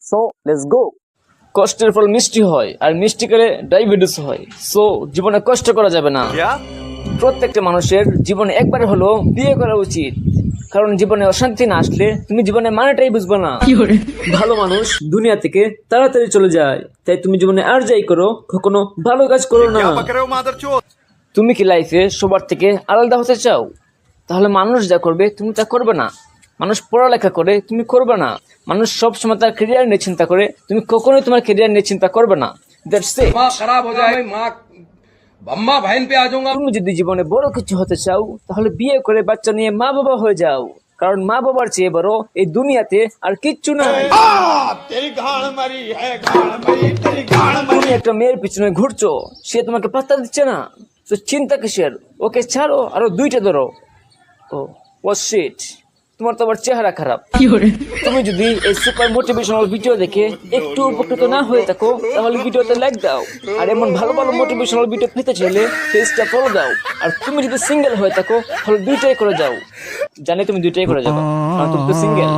So let's go. কষ্টের ফল মিষ্টি হয়, আর মিষ্টি খেলে ডায়াবেটিস হয়। সো জীবনে কষ্ট করা যাবে না। প্রত্যেকটা মানুষের জীবনে একবার হলো বিয়ে করা উচিত, কারণ জীবনে অশান্তি না আসলে তুমি জীবনে মানেটাই বুঝবে না। ভালো মানুষ দুনিয়া থেকে তাড়াতাড়ি চলে যায়, তাই তুমি জীবনে আর যাই করো কখনো ভালো কাজ করো না। তুমি কি লাইফে সবার থেকে আলাদা হতে চাও? তাহলে মানুষ যা করবে তুমি তা করবে না। মানুষ পড়ালেখা করে, তুমি করবে না। মানুষ সবসময় তার ক্যারিয়ার নিয়ে চিন্তা করে, তুমি কখনোই তোমার ক্যারিয়ার নিয়ে চিন্তা করবে না। That's it. खराब हो जाए माँ अम्मा बहन पे आ जाऊंगा। তুমি যদি জীবনে বড় কিছু হতে চাও তাহলে বিয়ে করে বাচ্চা নিয়ে মা বাবা হয়ে যাও, কারণ মা বাবার চেয়ে বড় এই দুনিয়াতে আর কিচ্ছু নাই। তুমি একটা মেয়ের পিছনে ঘুরছো, সে তোমাকে পাত্তা দিচ্ছে না, তো চিন্তা কিসের? ওকে ছাড়ো, আরো দুইটা ধরো। ও শিট, তোমার তো আবার চেহারা খারাপ। তুমি যদি এই সুপার মোটিভেশনাল ভিডিও দেখে একটু উপকৃত না হয়ে থাকো তাহলে ভিডিওতে লাইক দাও, আর এমন ভালো ভালো মোটিভেশনাল ভিডিও পেতে চাইলে পেজটা ফলো দাও। আর তুমি যদি সিঙ্গেল হয়ে থাকো তাহলে দুইটাই করে যাও। জানি তুমি দুইটাই করে যাবে, কারণ তুমি তো সিঙ্গেল।